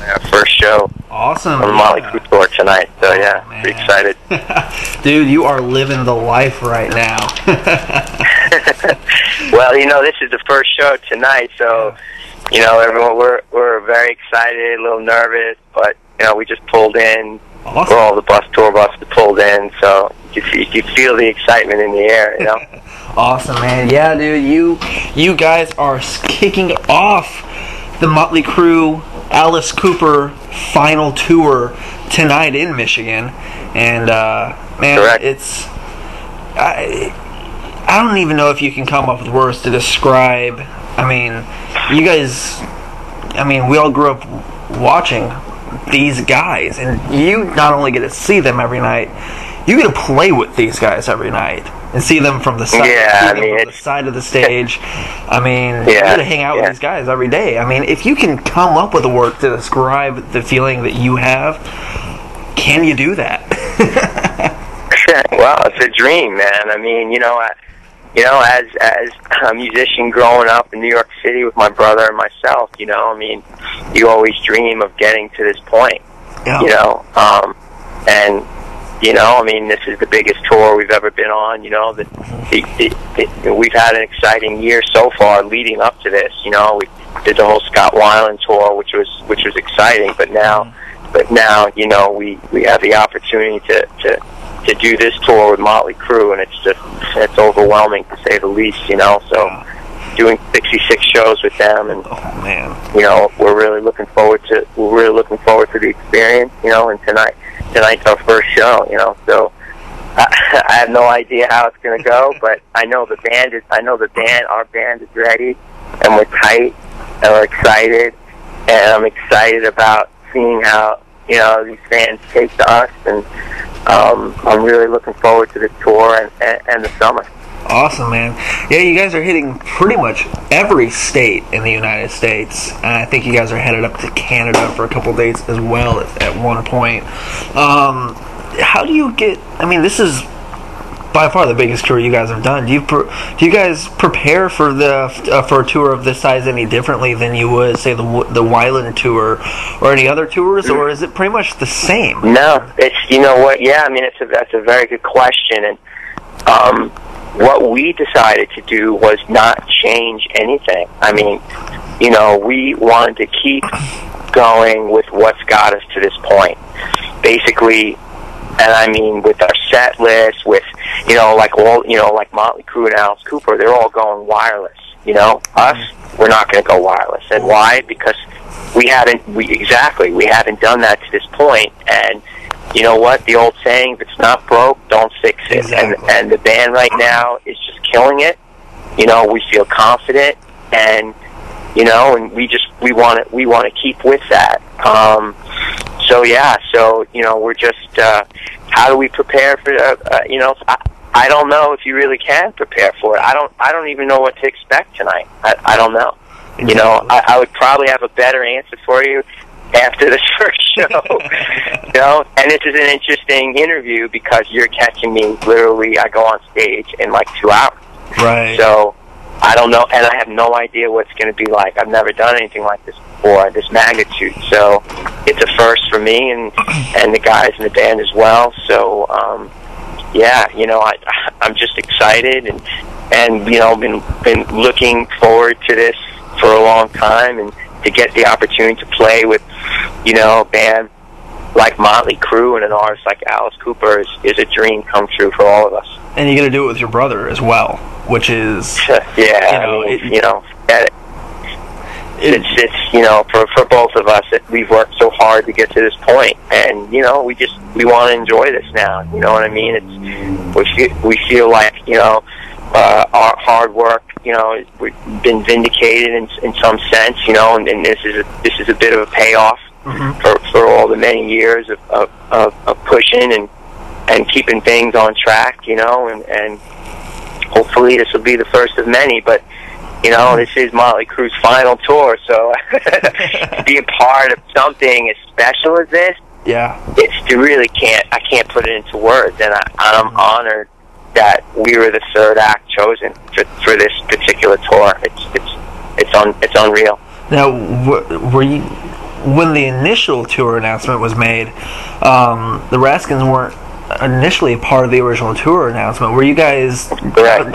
Our first show. Awesome. On the Motley Crue Tour tonight. So yeah, man. pretty excited. Dude, you are living the life right now. Well, this is the first show tonight, so everyone we're very excited, a little nervous, but we just pulled in. Awesome. All the tour buses pulled in, so you feel the excitement in the air, Awesome, man. Yeah, dude, you guys are kicking off the Motley Crue Alice Cooper Final Tour tonight in Michigan, and man, correct. I don't even know if you can come up with words to describe. I mean, you guys. I mean, we all grew up watching these guys, and you not only get to see them every night, you get to play with these guys every night and see them from the side, from the side of the stage. I mean, you get to hang out with these guys every day. I mean, if you can come up with a word to describe the feeling that you have, can you do that? Well, it's a dream, man. I mean, as a musician growing up in New York City with my brother and myself, I mean, you always dream of getting to this point, and I mean, this is the biggest tour we've ever been on. We've had an exciting year so far leading up to this. We did the whole Scott Weiland tour, which was exciting, but now, we have the opportunity to do this tour with Motley Crue, and it's overwhelming to say the least, so doing 66 shows with them, and we're really looking forward to the experience, and tonight's our first show, so I have no idea how it's going to go, but our band is ready, and we're tight, and we're excited, and I'm excited about seeing how these fans take to us, and I'm really looking forward to this tour and the summer. Awesome, man. Yeah, you guys are hitting pretty much every state in the United States, and I think you guys are headed up to Canada for a couple dates as well at one point. How do you get... I mean, this is by far the biggest tour you guys have done. Do you guys prepare for for a tour of this size any differently than you would, say, the Weiland tour or any other tours, or is it pretty much the same? No, it's what? Yeah, I mean, that's a very good question, and what we decided to do was not change anything. I mean, we wanted to keep going with what's got us to this point, basically. And I mean, with our set list, with like Motley Crue and Alice Cooper, they're all going wireless. Us, we're not going to go wireless. And why? Because we haven't done that to this point. And you know what? The old saying, if it's not broke, don't fix it. Exactly. And the band right now is just killing it. We feel confident, and and we want to keep with that. We're just how do we prepare for I don't know if you really can prepare for it. I don't even know what to expect tonight. I don't know. I would probably have a better answer for you after this first show. And this is an interesting interview because you're catching me literally. I go on stage in like 2 hours. Right. So I don't know, and I have no idea what it's going to be like. I've never done anything like this before, this magnitude. So it's a first for me and the guys in the band as well. So I'm just excited and been looking forward to this for a long time, and to get the opportunity to play with a band like Motley Crue and an artist like Alice Cooper is a dream come true for all of us. And you're going to do it with your brother as well, which is it's for both of us, we've worked so hard to get to this point, and we want to enjoy this now. You know what I mean? We feel like our hard work, we've been vindicated in some sense, and this is a bit of a payoff for all the many years of pushing and keeping things on track, and hopefully this will be the first of many. But this is Motley Crue's final tour, so to be a part of something as special as this, I can't put it into words, and I'm honored that we were the third act chosen for this particular tour. It's unreal. Now, when the initial tour announcement was made, the Raskins weren't initially part of the original tour announcement. Were you guys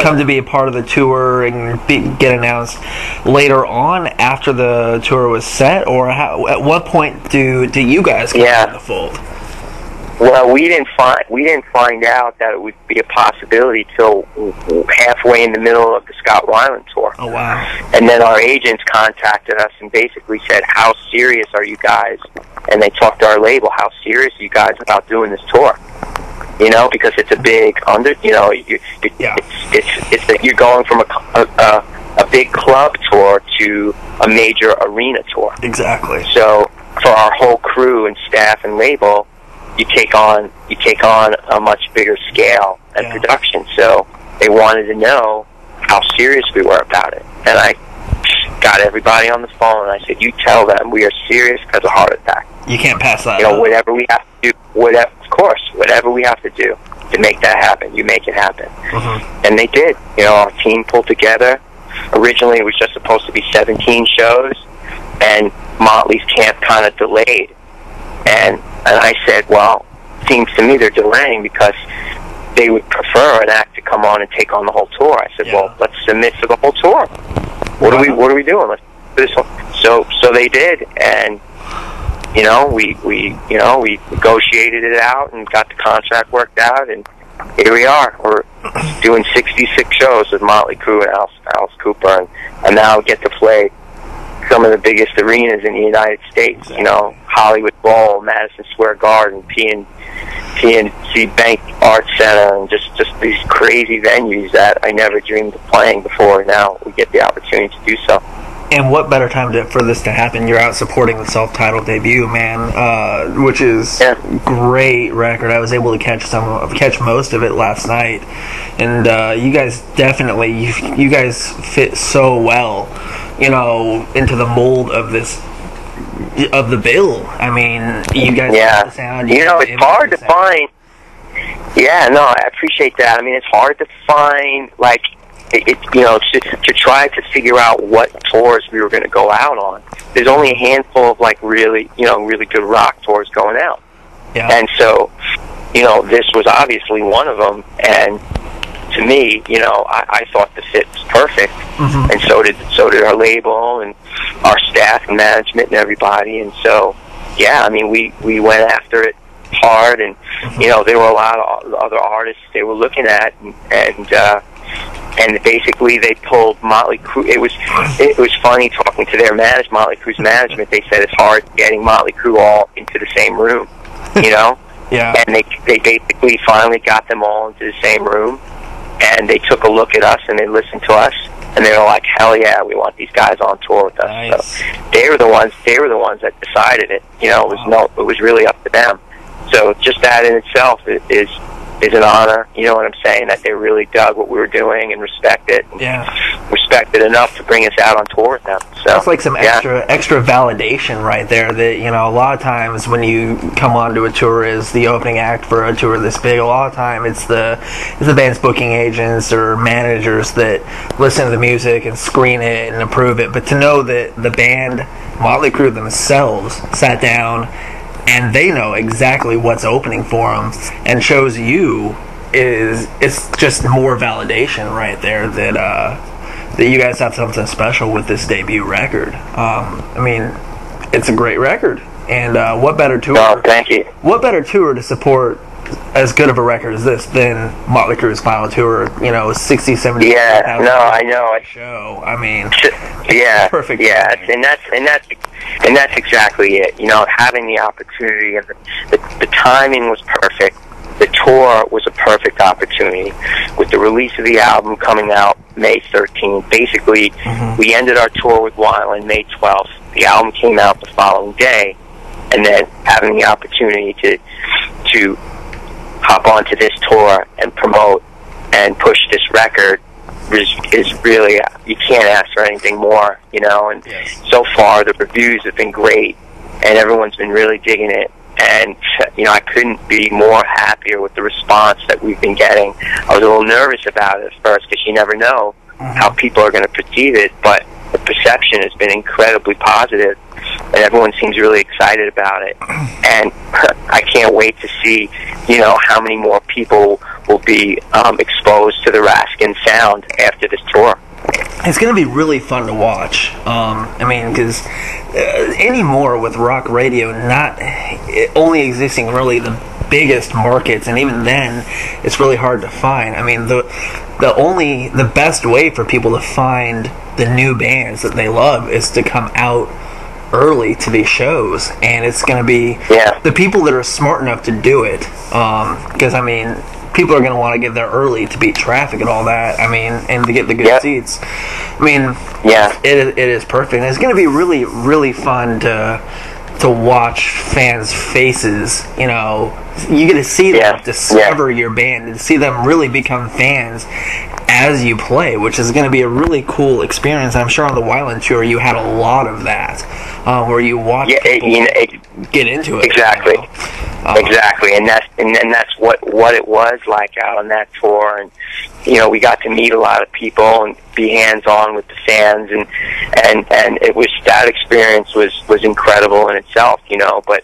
come to be a part of the tour and get announced later on after the tour was set, or at what point do you guys come into the fold? Well, we didn't find out that it would be a possibility till halfway in the middle of the Scott Weiland tour. Oh, wow. And then our agents contacted us and basically said, how serious are you guys? And they talked to our label, how serious are you guys about doing this tour? You know, because it's a big it's that you're going from a big club tour to a major arena tour. Exactly. So for our whole crew and staff and label, you take on a much bigger scale and production. So they wanted to know how serious we were about it. And I got everybody on the phone and I said, you tell them we are serious because of heart attack. You can't pass that. You know, whatever we have to do, whatever we have to do to make that happen, you make it happen. Mm-hmm. And they did. You know, our team pulled together. Originally it was just supposed to be 17 shows, and Motley's camp kind of delayed. And I said, well, it seems to me they're delaying because they would prefer an act to come on and take on the whole tour. I said, well, let's submit for the whole tour. What are we doing? Let's do this one. So they did, and you know, we negotiated it out and got the contract worked out, and here we are. We're doing 66 shows with Motley Crue and Alice Cooper, and now get to play some of the biggest arenas in the United States. Exactly. You know, Hollywood Bowl, Madison Square Garden, PNC Bank Arts Center, and just these crazy venues that I never dreamed of playing before. Now we get the opportunity to do so. And what better time for this to happen? You're out supporting the self-titled debut, man, which is great record. I was able to catch most of it last night, and you guys definitely you guys fit so well, you know, into the mold of the bill. I mean, you guys have the sound. You know, it's hard to find. Yeah, no, I appreciate that. I mean, it's hard to find, like, to try to figure out what tours we were going to go out on. There's only a handful of, like, really good rock tours going out. Yeah. And so, you know, this was obviously one of them. And to me, you know, I thought the fit was perfect. Mm-hmm. And so did our label and our staff and management and everybody. And so, yeah, I mean, we went after it hard. And, you know, there were a lot of other artists they were looking at, and basically they pulled Motley Crue. It was funny talking to their Motley Crue's management. They said it's hard getting Motley Crue all into the same room, you know. Yeah. And they basically finally got them all into the same room, and they took a look at us and they listened to us, and they were like, "Hell yeah, we want these guys on tour with us." Nice. So they were the ones that decided it. You know, it was really up to them. So just that in itself is an honor, you know what I'm saying, that they really dug what we were doing and respect it enough to bring us out on tour with them. So it's like some extra validation right there that, you know, a lot of times when you come onto a tour as the opening act for a tour this big, a lot of time it's the band's booking agents or managers that listen to the music and screen it and approve it. But to know that the band, Motley Crue themselves, sat down and they know exactly what's opening for them and chose you, it's just more validation right there that you guys have something special with this debut record. I mean, it's a great record, and what better tour? Oh, thank you. What better tour to support as good of a record as this than Motley Crue's Final Tour? You know, 60, 70. Yeah, no, I know. Show. I mean, yeah, perfect. Yeah, and that's exactly it. You know, having the opportunity, and the timing was perfect. The tour was a perfect opportunity. With the release of the album coming out May 13th, basically, we ended our tour with Weiland May 12th. The album came out the following day, and then having the opportunity to hop onto this tour and promote and push this record is really, you can't ask for anything more, you know. And so far the reviews have been great, and everyone's been really digging it. And, you know, I couldn't be more happier with the response that we've been getting. I was a little nervous about it at first because you never know how people are going to perceive it, but the perception has been incredibly positive, and everyone seems really excited about it. And I can't wait to see, how many more people will be exposed to the Raskin sound after this tour. It's going to be really fun to watch. Because anymore with rock radio not only existing really the biggest markets, and even then, it's really hard to find. I mean, the best way for people to find the new bands that they love is to come out early to these shows, and it's going to be the people that are smart enough to do it. Because people are going to want to get there early to beat traffic and all that. And to get the good seats. It is perfect. And it's going to be really, really fun to watch fans' faces. You get to see them discover your band and see them really become fans as you play, which is going to be a really cool experience. I'm sure on the Wyland tour you had a lot of that, where you watch people get into it. Exactly. Exactly, and that's what it was like out on that tour, and we got to meet a lot of people and be hands-on with the fans, and it was, that experience was incredible in itself, but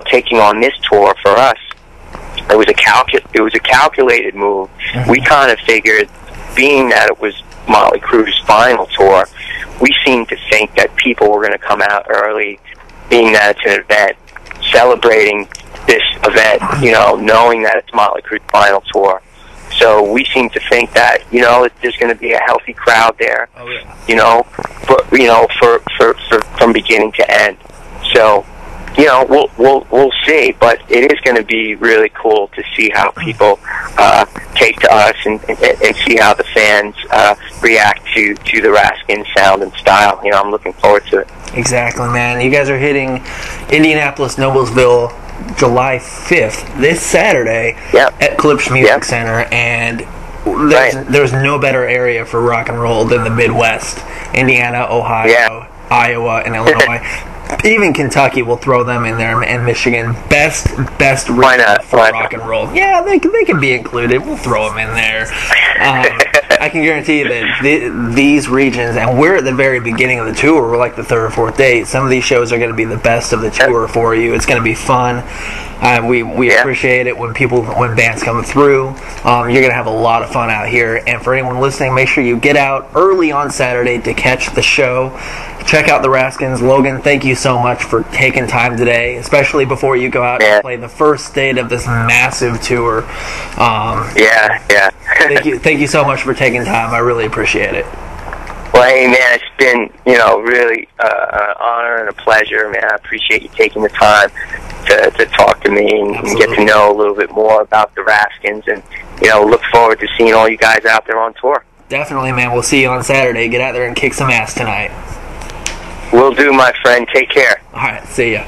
taking on this tour for us, it was a calculated move. Mm-hmm. We kind of figured, being that it was Motley Crue's final tour, we seemed to think that people were going to come out early, being that it's an event, celebrating this event, knowing that it's Motley Crue's final tour. So we seem to think that, there's going to be a healthy crowd there, from beginning to end. So, we'll see, but it is going to be really cool to see how people take to us and see how the fans react to the Raskin sound and style. I'm looking forward to it. Exactly, man. You guys are hitting Indianapolis, Noblesville, July 5th, this Saturday, at Klipsch Music Center, and there's no better area for rock and roll than the Midwest. Indiana, Ohio, Iowa, and Illinois. Even Kentucky will throw them in there, and Michigan. Best region for rock and roll. Yeah, they can be included. We'll throw them in there. I can guarantee you that these regions, and we're at the very beginning of the tour, we're like the third or fourth date. Some of these shows are going to be the best of the tour for you. It's going to be fun. We appreciate it when bands come through. You're going to have a lot of fun out here. And for anyone listening, make sure you get out early on Saturday to catch the show. Check out the Raskins. Logan, thank you so much for taking time today, especially before you go out and play the first date of this massive tour. Thank you so much for taking time. I really appreciate it. Well, hey, man, it's been, really an honor and a pleasure, man. I appreciate you taking the time to talk to me and get to know a little bit more about the Raskins, and, look forward to seeing all you guys out there on tour. Definitely, man. We'll see you on Saturday. Get out there and kick some ass tonight. Will do, my friend. Take care. All right. See ya.